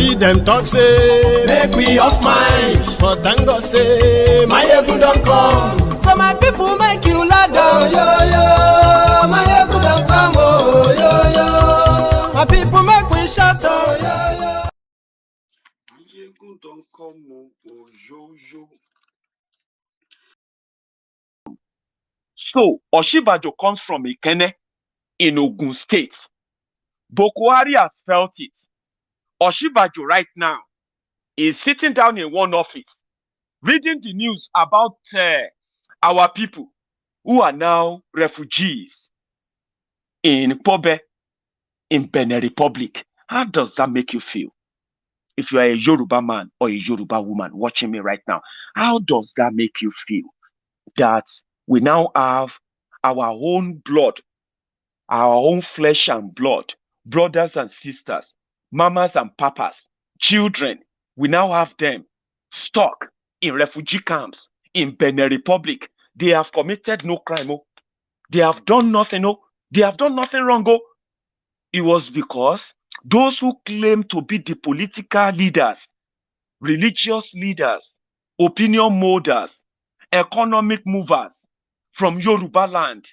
see them talk say make we off mind, but thank God say Maiyegun don come. So my people make you ladder. Oh yo yo, Maiyegun don come. Oh yo yo, my people make we shout. Oh yo yo. Maiyegun don come. Oh yo yo. So Oshibajo comes from Ikenne in Ogun State. Boko Haram has felt it. Oshibajo right now is sitting down in one office, reading the news about our people who are now refugees in Pobe, in Benin Republic. How does that make you feel? If you are a Yoruba man or a Yoruba woman watching me right now, how does that make you feel? That we now have our own blood, our own flesh and blood, brothers and sisters, mamas and papas, children, we now have them stuck in refugee camps in Benin Republic. They have committed no crime. Oh. They have done nothing. Oh. They have done nothing wrong. Oh. It was because those who claim to be the political leaders, religious leaders, opinion molders, economic movers from Yoruba land,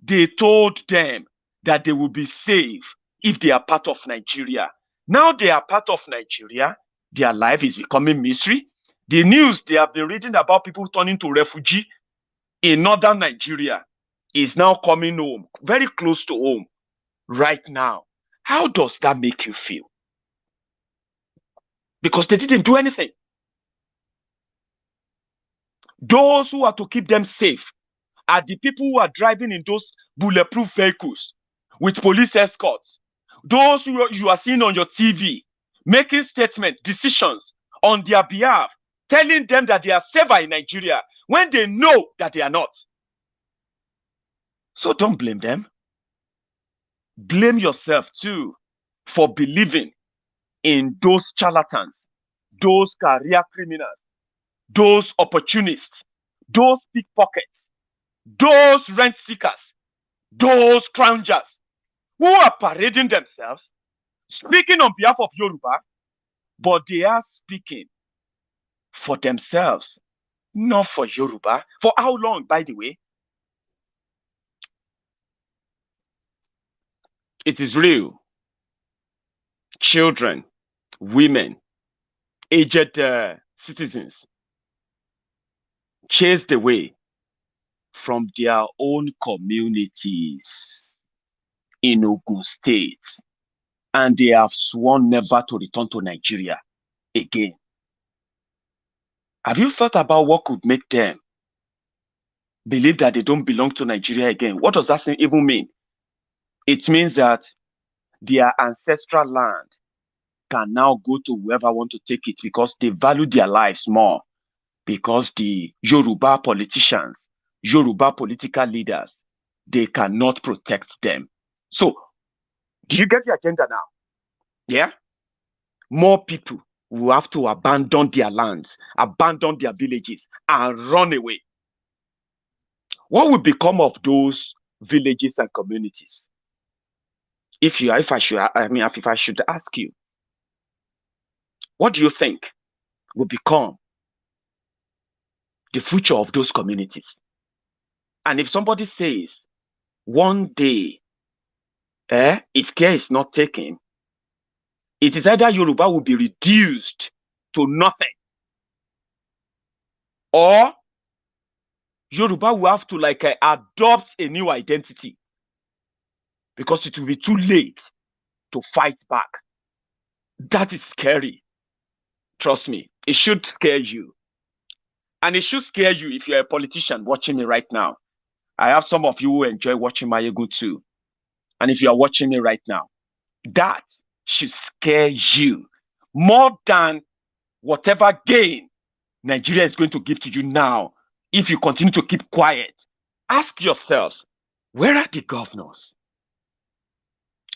they told them that they will be safe if they are part of Nigeria. Now they are part of Nigeria, their life is becoming misery. The news they have been reading about people turning to refugee in northern Nigeria is now coming home, very close to home right now. How does that make you feel? Because they didn't do anything. Those who are to keep them safe are the people who are driving in those bulletproof vehicles with police escorts. Those who you are seeing on your TV making statements, decisions on their behalf, telling them that they are safer in Nigeria when they know that they are not. So don't blame them. Blame yourself too for believing in those charlatans, those career criminals, those opportunists, those pickpockets, those rent seekers, those scroungers who are parading themselves, speaking on behalf of Yoruba, but they are speaking for themselves, not for Yoruba. For how long, by the way? It is real. Children, women, aged citizens chased away from their own communities in Ogun State, and they have sworn never to return to Nigeria again. Have you thought about what could make them believe that they don't belong to Nigeria again? What does that even mean? It means that their ancestral land can now go to whoever want to take it because they value their lives more, because the Yoruba politicians, Yoruba political leaders, they cannot protect them. So, do you get the agenda now? Yeah? More people will have to abandon their lands, abandon their villages, and run away. What will become of those villages and communities? If I should ask you, what do you think will become the future of those communities? And if somebody says one day, if care is not taken, it is either Yoruba will be reduced to nothing, or Yoruba will have to adopt a new identity because it will be too late to fight back. That is scary. Trust me, it should scare you. And it should scare you if you're a politician watching me right now. I have some of you who enjoy watching Maiyegun too. And if you are watching me right now, that should scare you more than whatever gain Nigeria is going to give to you now if you continue to keep quiet. Ask yourselves, where are the governors?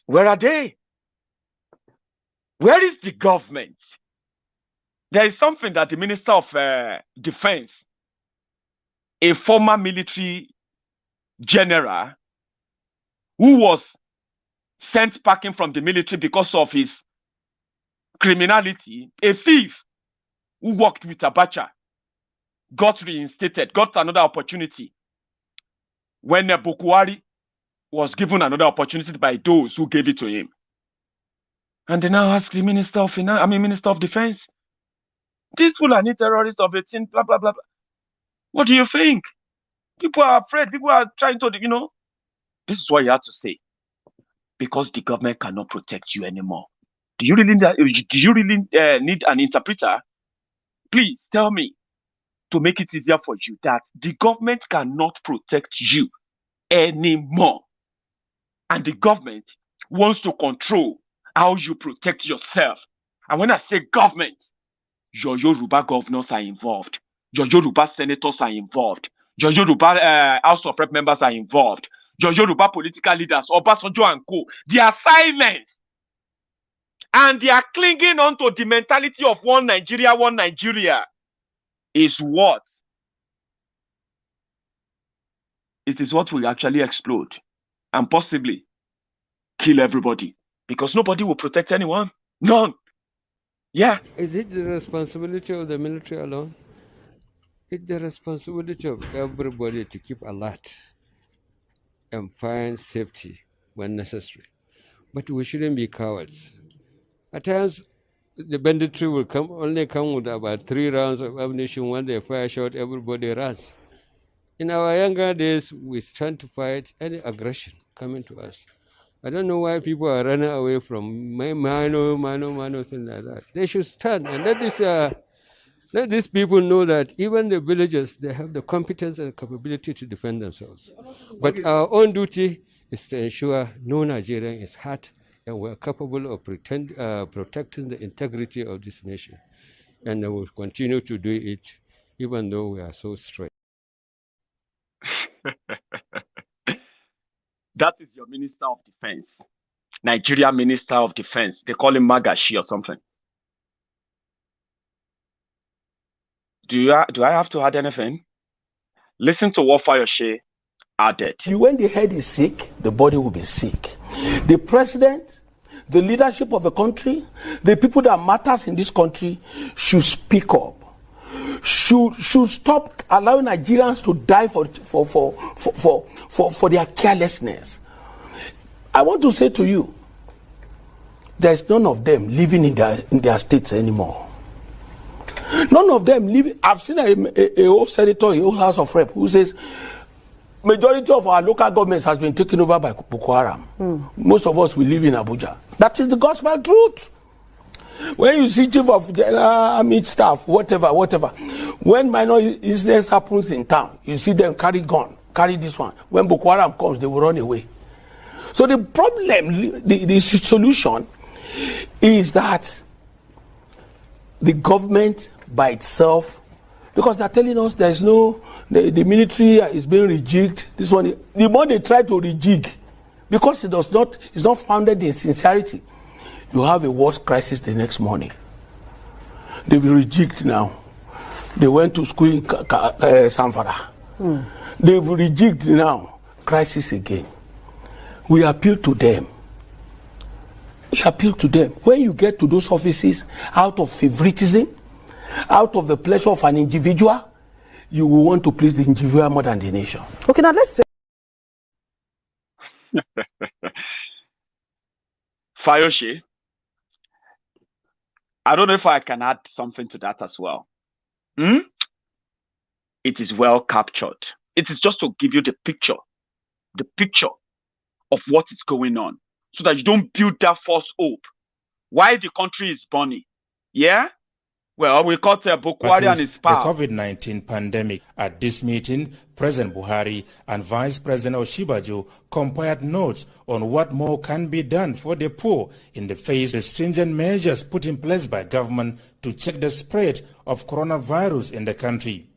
Where are they? Where is the government? There is something that the Minister of Defense, a former military general who was sent packing from the military because of his criminality, a thief who worked with Abacha got reinstated, got another opportunity when Buhari was given another opportunity by those who gave it to him. And they now ask the Minister of Finance, Minister of Defense, these Fulani terrorists of 18, blah, blah, blah, blah. What do you think? People are afraid. People are trying to, This is what you have to say. Because the government cannot protect you anymore. Do you really need an interpreter? Please tell me, to make it easier for you, that the government cannot protect you anymore. And the government wants to control how you protect yourself. And when I say government, your Yoruba governors are involved. Your Yoruba senators are involved. Your Yoruba House of Rep members are involved. Your Yoruba political leaders, Obasanjo and co. They are silent. And they are clinging on to the mentality of one Nigeria. Is what? It is what will actually explode and possibly kill everybody, because nobody will protect anyone. None. Yeah. Is it the responsibility of the military alone? It's the responsibility of everybody to keep alert and find safety when necessary. But we shouldn't be cowards. At times, the banditry will only come with about 3 rounds of ammunition. When they fire shot, everybody runs. In our younger days, we stand to fight any aggression coming to us. I don't know why people are running away from minor things like that. They should stand and let these people know that even the villagers, they have the competence and capability to defend themselves. But our own duty is to ensure no Nigerian is hurt, and we're capable of protecting the integrity of this nation. And we will continue to do it, even though we are so straight. That is your Minister of Defense. Nigeria Minister of Defense. They call him Magashi or something. Do I have to add anything? Listen to what Fayose added. When the head is sick, the body will be sick. The president, the leadership of the country, the people that matters in this country should speak up. Should stop allowing Nigerians to die for their carelessness. I want to say to you, there is none of them living in their states anymore. None of them live. I've seen a old senator, a old House of Rep, who says majority of our local governments has been taken over by Boko Haram. Most of us, we live in Abuja. That is the gospel truth. When you see chief of the army staff, whatever, when minor incidents happens in town, you see them carry gun, carry this one. When Boko Haram comes, they will run away. So the problem, the solution is that the government by itself, because they're telling us there is no, the military is being rejigged. This one, the more they try to rejig, because it's not founded in sincerity, you have a worse crisis the next morning. They've rejigged now. They went to school in Samfara. They've rejigged now. Crisis again. We appeal to them. When you get to those offices out of favoritism, out of the pleasure of an individual, you will want to please the individual more than the nation. Okay, now let's Fayose, I don't know if I can add something to that as well. It is well captured. It is just to give you the picture of what is going on, so that you don't build that false hope. Why the country is burning? Yeah? Well, we caught Boko Haram and his power. The COVID-19 pandemic. At this meeting, President Buhari and Vice President Osinbajo compared notes on what more can be done for the poor in the face of stringent measures put in place by government to check the spread of coronavirus in the country.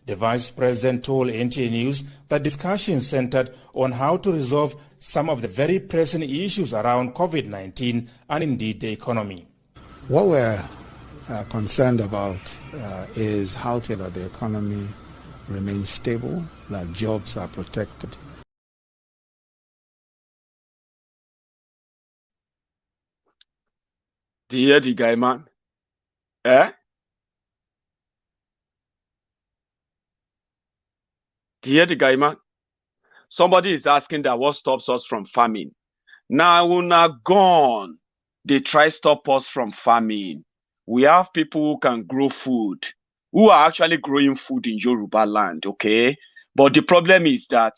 The Vice President told NTA News that discussions centered on how to resolve some of the very pressing issues around COVID-19 and indeed the economy. What we're concerned about is how to let the economy remain stable, that jobs are protected. Do you hear the guy, man? Eh? Do you hear the guy, man? Somebody is asking that what stops us from farming. Now una gone. They try stop us from farming. We have people who can grow food, who are actually growing food in Yoruba land, okay? But the problem is that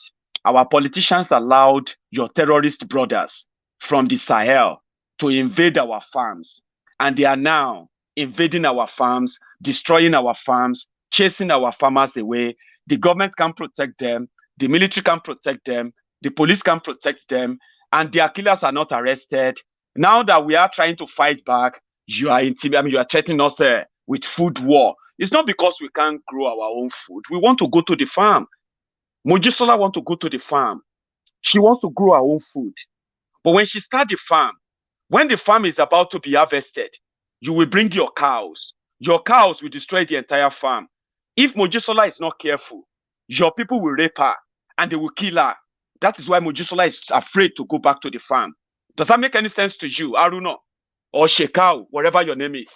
our politicians allowed your terrorist brothers from the Sahel to invade our farms. And they are now invading our farms, destroying our farms, chasing our farmers away. The government can protect them. The military can protect them. The police can protect them. And their killers are not arrested. Now that we are trying to fight back, you are you are threatening us with food war. It's not because we can't grow our own food. We want to go to the farm. Mojisola wants to go to the farm. She wants to grow her own food. But when she starts the farm, when the farm is about to be harvested, you will bring your cows. Your cows will destroy the entire farm. If Mojisola is not careful, your people will rape her and they will kill her. That is why Mojisola is afraid to go back to the farm. Does that make any sense to you, Aruna? Or Shekau, whatever your name is?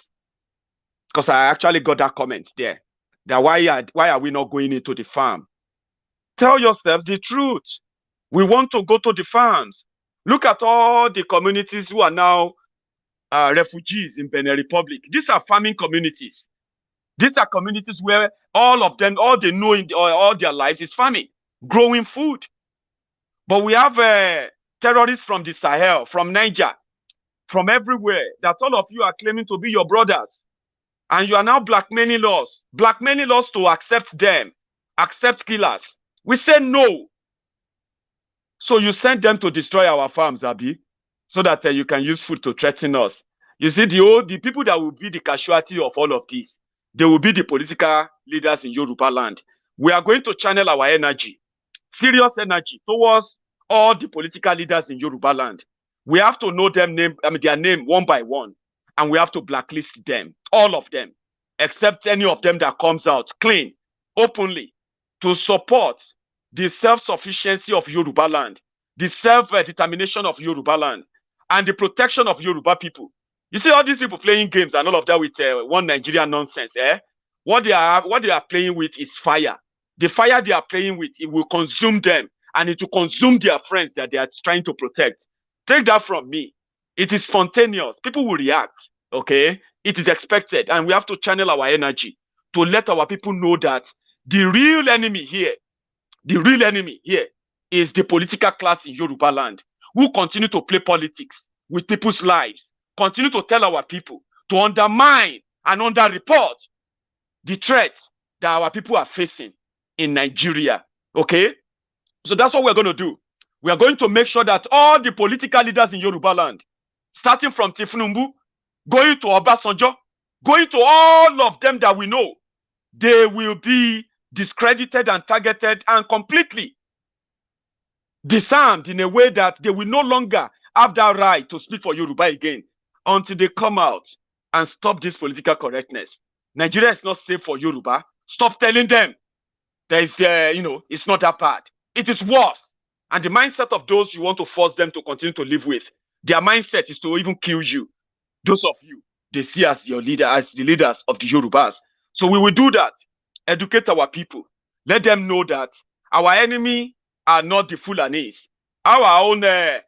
Because I actually got that comment there. That why are we not going into the farm? Tell yourselves the truth. We want to go to the farms. Look at all the communities who are now refugees in Benin Republic. These are farming communities. These are communities where all of them, all they know in all their lives is farming, growing food. But we have terrorists from the Sahel, from Niger, from everywhere, that all of you are claiming to be your brothers. And you are now blackmailing us to accept them, accept killers. We say no. So you send them to destroy our farms, Abi, so that you can use food to threaten us. You see, the people that will be the casualty of all of this, they will be the political leaders in Yoruba land. We are going to channel our energy, serious energy, towards all the political leaders in Yoruba land. We have to know their name one by one, and we have to blacklist them, all of them, except any of them that comes out clean, openly, to support the self-sufficiency of Yoruba land, the self-determination of Yoruba land, and the protection of Yoruba people. You see all these people playing games and all of that with one Nigerian nonsense, eh? What they are playing with is fire. The fire they are playing with, it will consume them, and it will consume their friends that they are trying to protect. Take that from me. It is spontaneous. People will react, okay? It is expected, and we have to channel our energy to let our people know that the real enemy here is the political class in Yoruba land, who continue to play politics with people's lives, continue to tell our people to undermine and underreport the threats that our people are facing in Nigeria, okay? So that's what we're going to do. We are going to make sure that all the political leaders in Yoruba land, starting from Tifnumbu, going to Obasanjo, going to all of them that we know, they will be discredited and targeted and completely disarmed in a way that they will no longer have that right to speak for Yoruba again until they come out and stop this political correctness. Nigeria is not safe for Yoruba. Stop telling them there is, it's not that bad. It is worse. And the mindset of those you want to force them to continue to live with, their mindset is to even kill you. Those of you they see as your leader, as the leaders of the Yorubas. So we will do that. Educate our people. Let them know that our enemy are not the Fulanis. Our own, the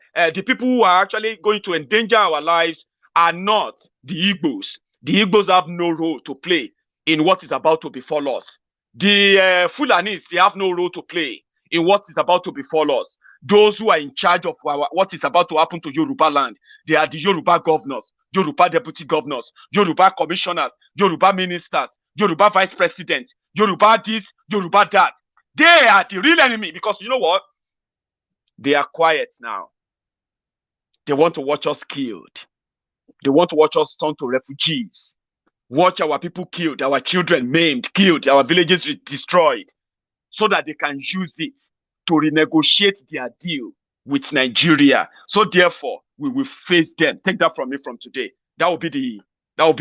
people who are actually going to endanger our lives are not the Igbos. The Igbos have no role to play in what is about to befall us. The Fulanis, they have no role to play in what is about to befall us. Those who are in charge of what is about to happen to Yoruba land, they are the Yoruba governors, Yoruba deputy governors, Yoruba commissioners, Yoruba ministers, Yoruba vice presidents, Yoruba this, Yoruba that. They are the real enemy, because you know what? They are quiet now. They want to watch us killed. They want to watch us turn to refugees. Watch our people killed, our children maimed, killed, our villages destroyed, so that they can use it to renegotiate their deal with Nigeria. So therefore, we will face them. Take that from me from today. That will be the what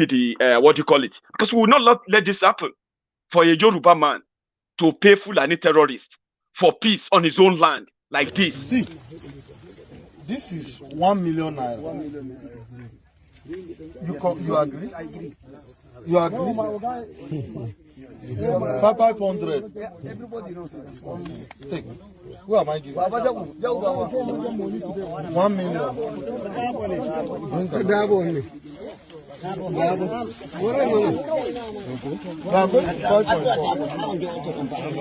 do you call it? Because we will not let this happen for a Yoruba man to pay Fulani terrorists for peace on his own land like this. See, this is 1 million naira. You agree? You agree? 500. Everybody knows that. Take. Who am I giving? 1 million.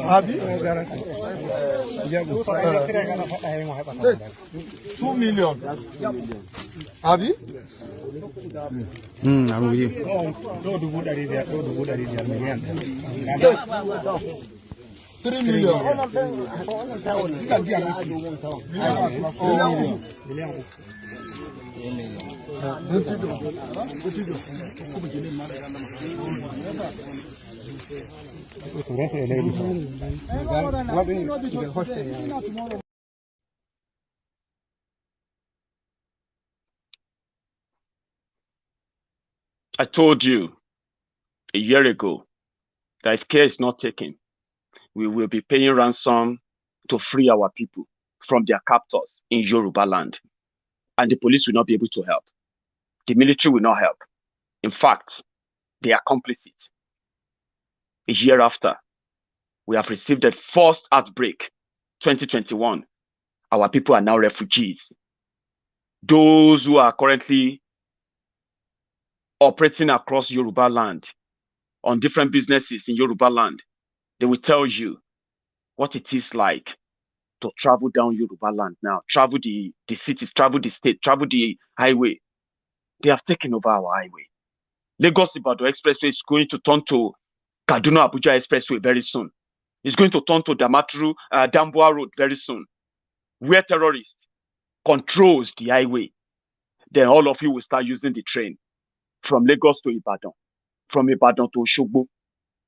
Abi? 2 million. Abi? I'm with you. 3 million. I told you a year ago that if care is not taken, we will be paying ransom to free our people from their captors in Yoruba land. And the police will not be able to help. The military will not help. In fact, they are complicit. A year after, we have received the first outbreak, 2021. Our people are now refugees. Those who are currently operating across Yoruba land on different businesses in Yoruba land, they will tell you what it is like to travel down Yoruba land now, travel the cities, travel the state, travel the highway. They have taken over our highway. Lagos-Ibadan Expressway is going to turn to Kaduna-Abuja Expressway very soon. It's going to turn to Damboa Road very soon, where terrorists controls the highway. Then all of you will start using the train from Lagos to Ibadan, from Ibadan to Osogbo.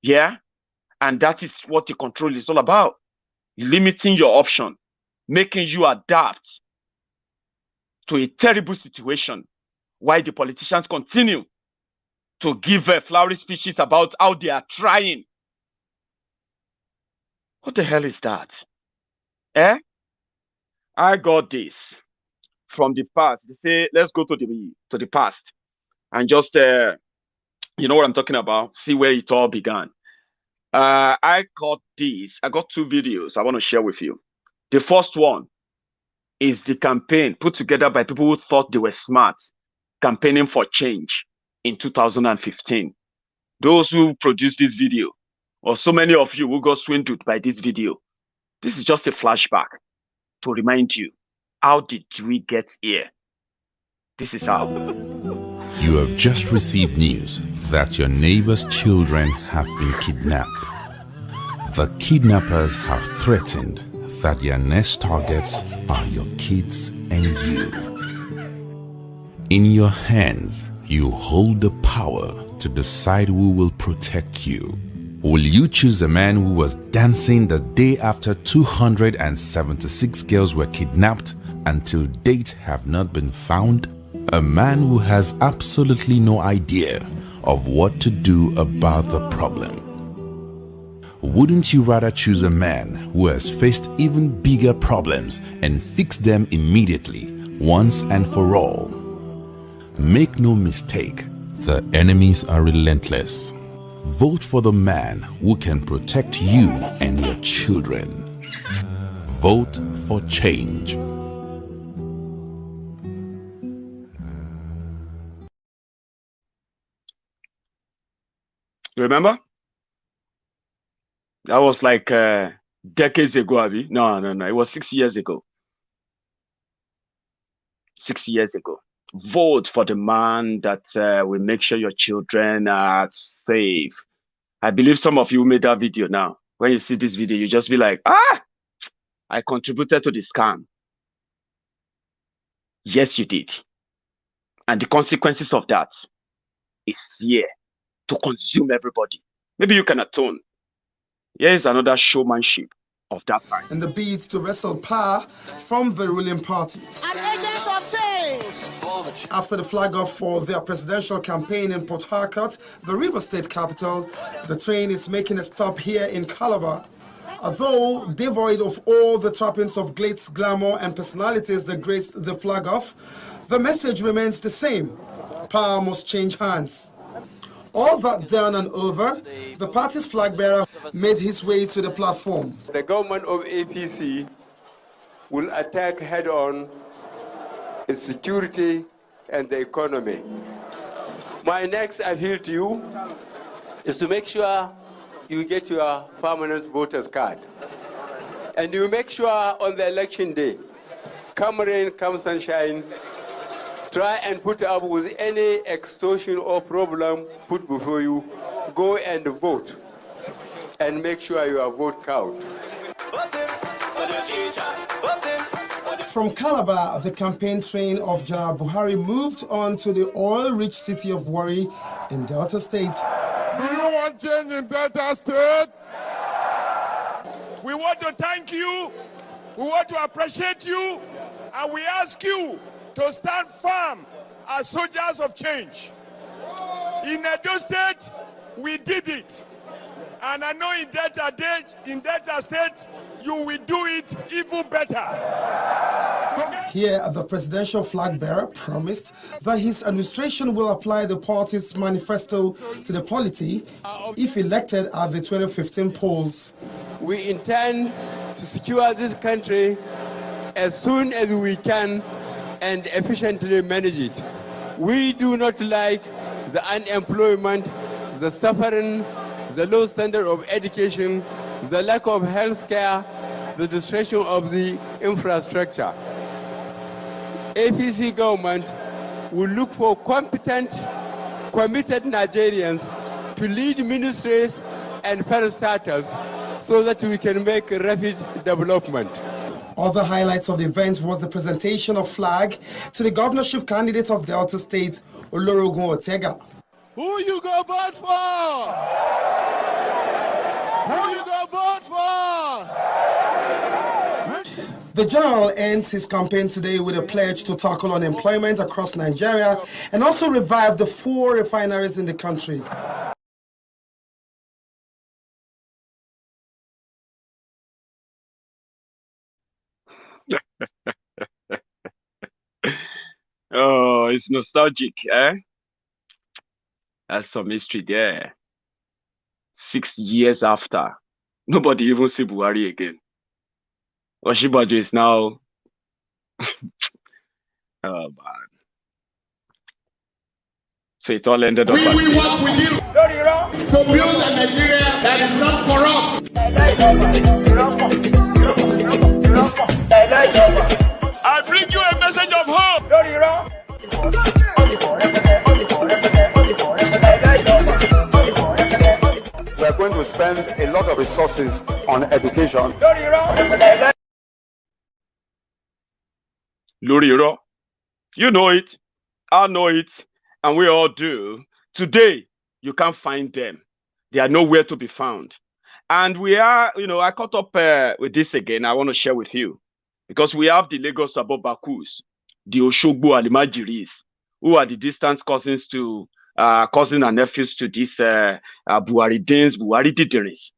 Yeah? And that is what the control is all about. Limiting your option, making you adapt to a terrible situation while the politicians continue to give flowery speeches about how they are trying. What the hell is that? I got this from the past. They say, let's go to the past and just, you know what I'm talking about? See where it all began. I got this. I got 2 videos I want to share with you. The first one is the campaign put together by people who thought they were smart, campaigning for change in 2015. Those who produced this video, or so many of you who got swindled by this video, this is just a flashback to remind you, how did we get here? This is how. You have just received news that your neighbor's children have been kidnapped. The kidnappers have threatened that their next targets are your kids and you. In your hands, you hold the power to decide who will protect you. Will you choose a man who was dancing the day after 276 girls were kidnapped until date have not been found? A man who has absolutely no idea of what to do about the problem? Wouldn't you rather choose a man who has faced even bigger problems and fixed them immediately, once and for all? Make no mistake, the enemies are relentless. Vote for the man who can protect you and your children. Vote for change. You remember? That was like decades ago, Abby. No. It was 6 years ago. 6 years ago. Vote for the man that will make sure your children are safe. I believe some of you made that video now. When you see this video, you just be like, I contributed to the scam. Yes, you did. And the consequences of that is here to consume everybody. Maybe you can atone. Here is another showmanship of that time. In the bid to wrestle power from the ruling party. An agent of change. After the flag off for their presidential campaign in Port Harcourt, the River State capital, the train is making a stop here in Calabar. Although devoid of all the trappings of glitz, glamour, and personalities that graced the flag off, the message remains the same. power must change hands. All that done and over, the party's flag bearer made his way to the platform. The government of APC will attack head-on its security and the economy. My next appeal to you is to make sure you get your permanent voters card. And you make sure on the election day, come rain, come sunshine, try and put up with any extortion or problem put before you. Go and vote and make sure your vote counts. From Calabar, the campaign train of General Buhari moved on to the oil-rich city of Warri in Delta State. Do you want change in Delta State? We want to thank you, we want to appreciate you, and we ask you to stand firm as soldiers of change. In Edo State, we did it. And I know in Delta State, you will do it even better. Here, the presidential flag bearer promised that his administration will apply the party's manifesto to the polity if elected at the 2015 polls. We intend to secure this country as soon as we can and efficiently manage it. We do not like the unemployment, the suffering, the low standard of education, the lack of health care, the destruction of the infrastructure. APC government will look for competent, committed Nigerians to lead ministries and parastatals so that we can make rapid development. Other highlights of the event was the presentation of flag to the governorship candidate of Delta State, Olorogun Otega. Who you go vote for? Who you go vote for? The general ends his campaign today with a pledge to tackle unemployment across Nigeria and also revive the 4 refineries in the country. Oh, it's nostalgic, eh? That's some history there. 6 years after, nobody even see Buhari again. Oshibajo is now... Oh, man. So it all ended up... We will work with you to build a Nigeria that is not corrupt. I bring you a message of hope. We are going to spend a lot of resources on education. Luriro, you know it, I know it, and we all do. Today, you can't find them. They are nowhere to be found. And we are, I caught up with this again. I want to share with you. Because we have the Lagos Abobakus, the Oshogbo Alimajiris, who are the distant cousins and nephews to these Buhari Danes, Buhari Dideris,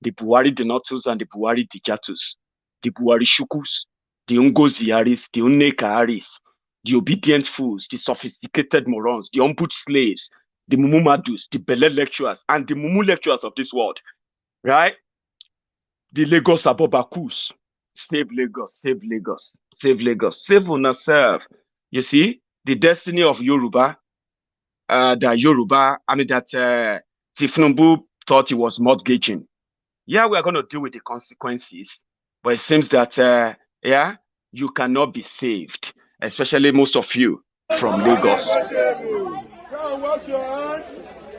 the Buhari Denotus and the Buhari Dijatus, the Buhari Shukus, the Ungoziaris, the Unnekaharis, the obedient fools, the sophisticated morons, the umput slaves, the Mumumadus, the Bele lecturers, and the Mumu lecturers of this world, right? The Lagos Abobakus. Save Lagos, save Lagos, save Lagos, save on yourself. You see, the destiny of Yoruba, that Tifnumbu thought he was mortgaging. Yeah, we are going to deal with the consequences, but it seems that, you cannot be saved, especially most of you from Lagos. Wash your hands.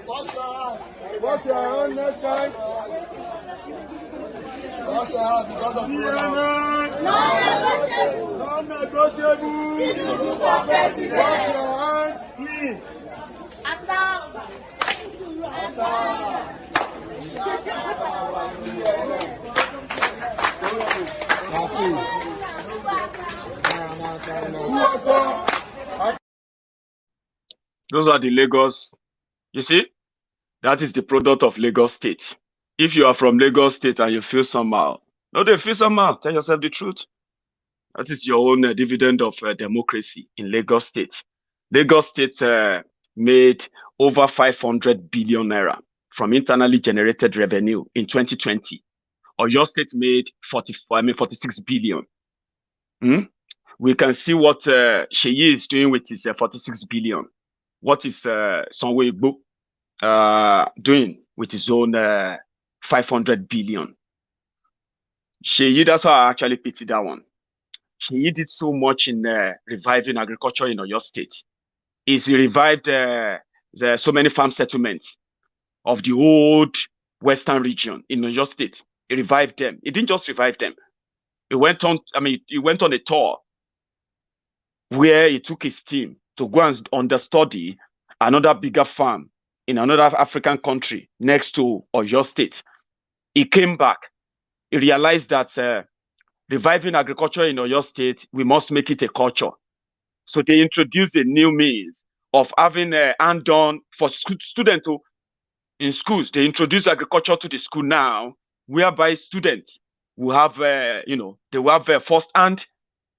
Wash your hands next time. Because of non-negotiable. Wash your hands, please. Those are the Lagos. You see, that is the product of Lagos State. If you are from Lagos State and you feel somehow, tell yourself the truth. That is your own dividend of democracy in Lagos State. Lagos State made over 500 billion naira from internally generated revenue in 2020. Oyo State made 46 billion. We can see what Sheyi is doing with his 46 billion. What is Sanwo-Igbo doing with his own 500 billion? Sheyi, that's how I actually pity that one. Sheyi did so much in reviving agriculture in Oyo State. He revived so many farm settlements of the old western region in Oyo State. He revived them. He didn't just revive them. He went on a tour where he took his team to go and understudy another bigger farm in another African country next to Oyo State. He came back. He realized that reviving agriculture in Oyo State, we must make it a culture. So they introduced a new means of having hand-on for students in schools. They introduced agriculture to the school now, whereby students will have, they will have first-hand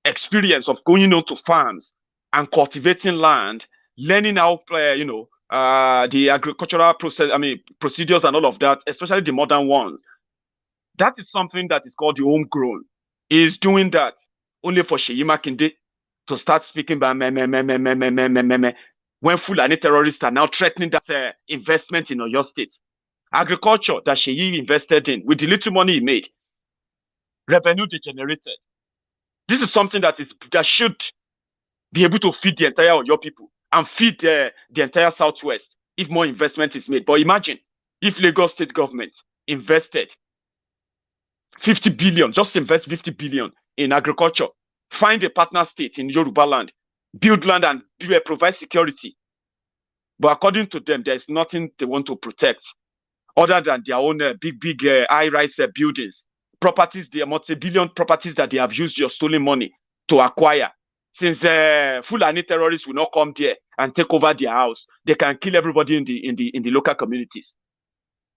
experience of going on to farms and cultivating land, learning how, the agricultural procedures and all of that, especially the modern ones. That is something that is called the homegrown. He is doing that only for Seyi Makinde to start speaking by when Fulani terrorists are now threatening that investment in Oyo State. Agriculture that Seyi invested in with the little money he made, revenue degenerated. This is something that should be able to feed the entire Oyo people and feed the entire Southwest if more investment is made. But imagine if Lagos State government invested 50 billion, just invest 50 billion in agriculture, find a partner state in Yoruba land, build land and provide security. But according to them, there's nothing they want to protect other than their own big high-rise buildings, properties, the multi-billion properties that they have used your stolen money to acquire. Since Fulani terrorists will not come there and take over their house, they can kill everybody in the local communities.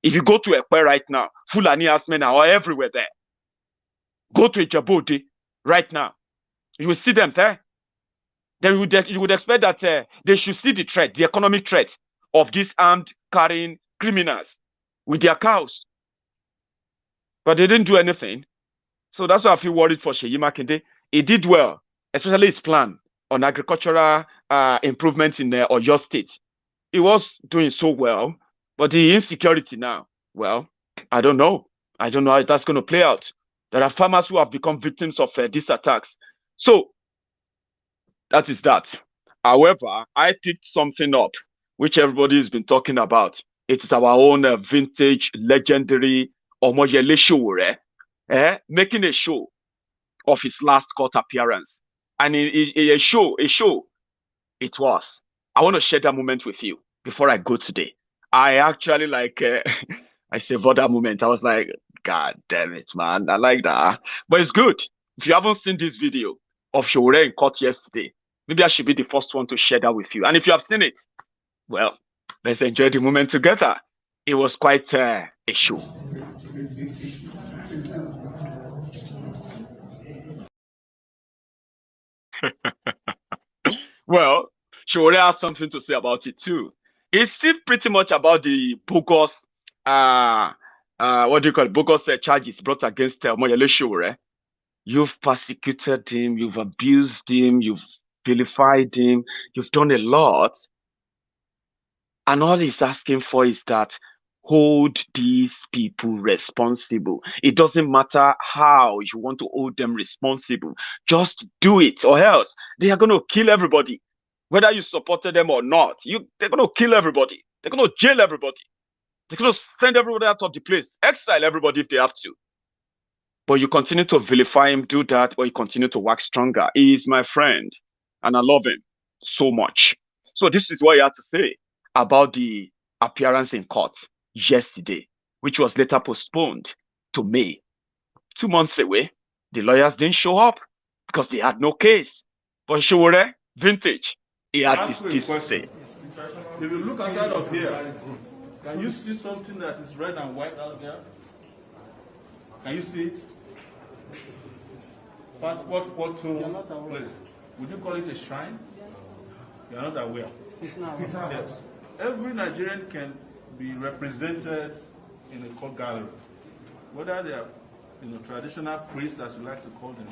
If you go to Ekpe right now, Fulani herdsmen are everywhere there. Go to Ijebu-Ode right now. You will see them there. Then you would expect that they should see the threat, the economic threat of these armed carrying criminals with their cows. But they didn't do anything. So that's why I feel worried for Seyi Makinde. He did well, especially his plan on agricultural improvements in Oyo State. He was doing so well. But the insecurity now, well, I don't know. I don't know how that's going to play out. There are farmers who have become victims of these attacks. So, that is that. However, I picked something up, which everybody has been talking about. It is our own vintage, legendary Omoyele Sowore, making a show of his last court appearance. And a show, it was. I want to share that moment with you before I go today. I actually I savored that moment. I was like, God damn it, man. I like that. But it's good. If you haven't seen this video of Sowore in court yesterday, maybe I should be the first one to share that with you. And if you have seen it, well, let's enjoy the moment together. It was quite a show. Well, Sowore has something to say about it too. It's still pretty much about the bogus, bogus charges brought against Omoyele Sowore. You've persecuted him, you've abused him, you've vilified him, you've done a lot. And all he's asking for is that hold these people responsible. It doesn't matter how you want to hold them responsible. Just do it, or else they are going to kill everybody. Whether you supported them or not, they're going to kill everybody. They're going to jail everybody. They're going to send everybody out of the place, exile everybody if they have to. But you continue to vilify him, do that, but you continue to work stronger. He is my friend, and I love him so much. So this is what he had to say about the appearance in court yesterday, which was later postponed to May. 2 months away, the lawyers didn't show up because they had no case. But Sowore, vintage, he had this to say. If you look outside of here, can you see something that is red and white out there? Can you see it? Passport photo place. Would you call it a shrine? You're not aware. Yes. Every Nigerian can be represented in a court gallery, whether they are traditional priests, as you like to call them.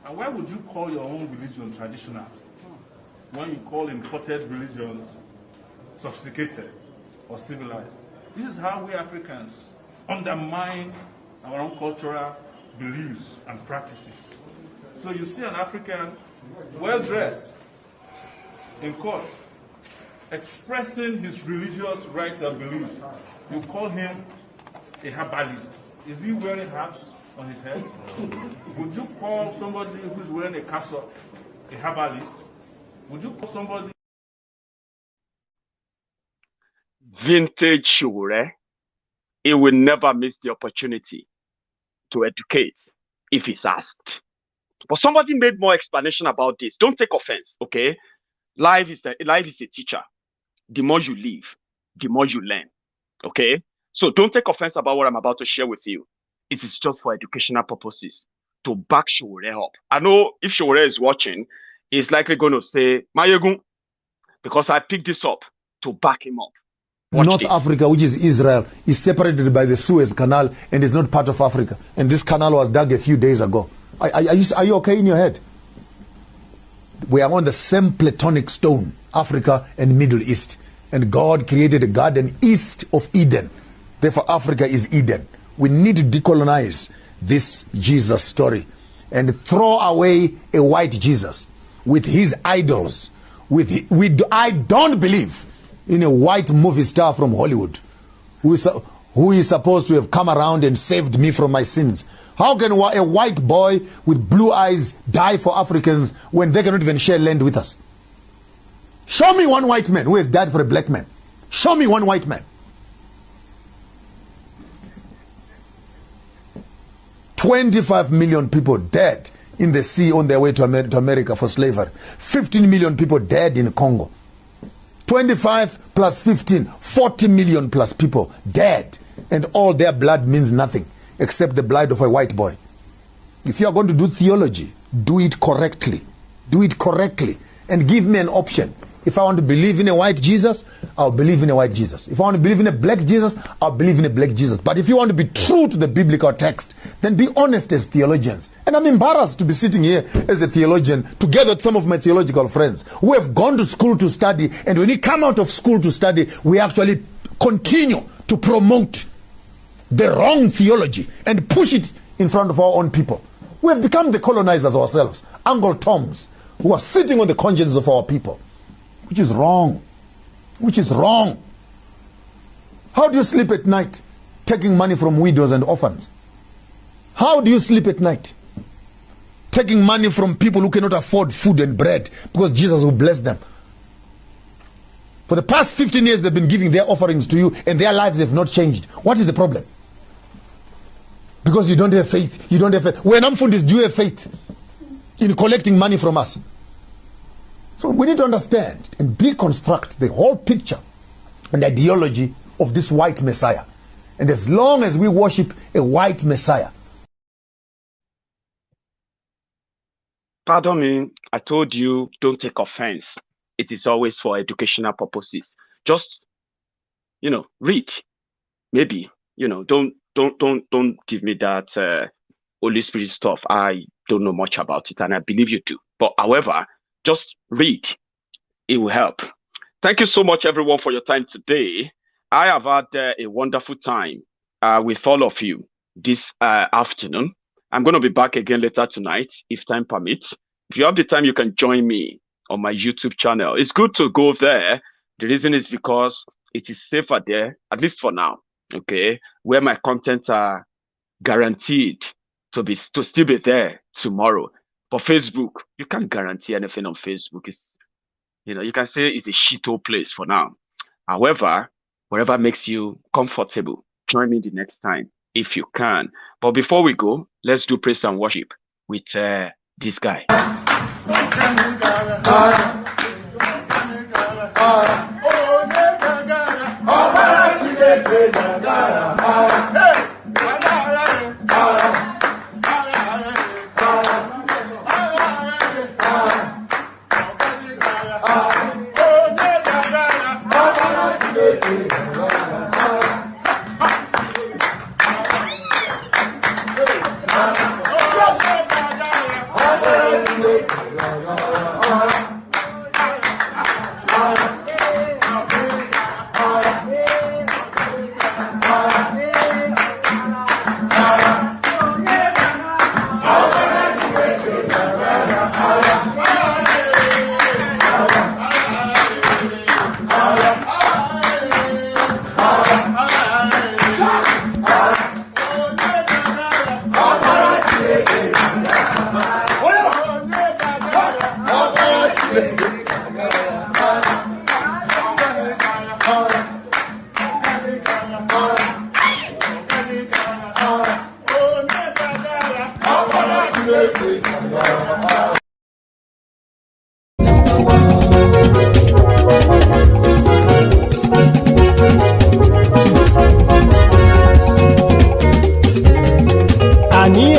And why would you call your own religion traditional when you call imported religions sophisticated or civilized? This is how we Africans undermine our own cultural beliefs and practices. So you see an African well-dressed in court expressing his religious rights and beliefs. You call him a herbalist. Is he wearing herbs on his head? Would you call somebody who's wearing a cassock a herbalist? Would you call somebody vintage Shure? He will never miss the opportunity to educate if he's asked. But somebody made more explanation about this. Don't take offense, okay? Life is a teacher. The more you live, the more you learn, okay? So don't take offense about what I'm about to share with you. It is just for educational purposes, to back Shure up. I know if Shure is watching, he's likely going to say, Maiyegun, because I picked this up to back him up. Watch North this. Africa, which is Israel, is separated by the Suez Canal and is not part of Africa. And this canal was dug a few days ago. Are you okay in your head? We are on the same platonic stone, Africa and Middle East. And God created a garden east of Eden. Therefore, Africa is Eden. We need to decolonize this Jesus story and throw away a white Jesus with his idols. I don't believe in a white movie star from Hollywood who is supposed to have come around and saved me from my sins. How can a white boy with blue eyes die for Africans when they cannot even share land with us? Show me one white man who has died for a black man. Show me one white man. 25 million people dead in the sea on their way to America for slavery. 15 million people dead in Congo. 25 plus 15, 40 million plus people dead. And all their blood means nothing except the blood of a white boy. If you are going to do theology, do it correctly. Do it correctly. And give me an option. If I want to believe in a white Jesus, I'll believe in a white Jesus. If I want to believe in a black Jesus, I'll believe in a black Jesus. But if you want to be true to the biblical text, then be honest as theologians. And I'm embarrassed to be sitting here as a theologian together with some of my theological friends who have gone to school to study. And when we come out of school to study, we actually continue to promote the wrong theology and push it in front of our own people. We have become the colonizers ourselves, Uncle Toms, who are sitting on the conscience of our people. Which is wrong. Which is wrong. How do you sleep at night taking money from widows and orphans? How do you sleep at night taking money from people who cannot afford food and bread because Jesus will bless them? For the past 15 years they've been giving their offerings to you and their lives have not changed. What is the problem? Because you don't have faith. You don't have faith. When Amfundis, do you have faith in collecting money from us? So we need to understand and deconstruct the whole picture and ideology of this white Messiah. And as long as we worship a white Messiah. Pardon me, I told you, don't take offense. It is always for educational purposes. Just, read. Maybe, don't give me that Holy Spirit stuff. I don't know much about it, and I believe you do. But however, just read. It will help. Thank you so much, everyone, for your time today. I have had a wonderful time with all of you this afternoon. I'm going to be back again later tonight, if time permits. If you have the time, you can join me on my YouTube channel. It's good to go there. The reason is because it is safer there, at least for now, okay, where my contents are guaranteed to still be there tomorrow. For Facebook, you can't guarantee anything on Facebook. It's, you can say it's a shithole place for now. However, wherever makes you comfortable, join me the next time if you can. But before we go, let's do praise and worship with this guy. Fire, fire.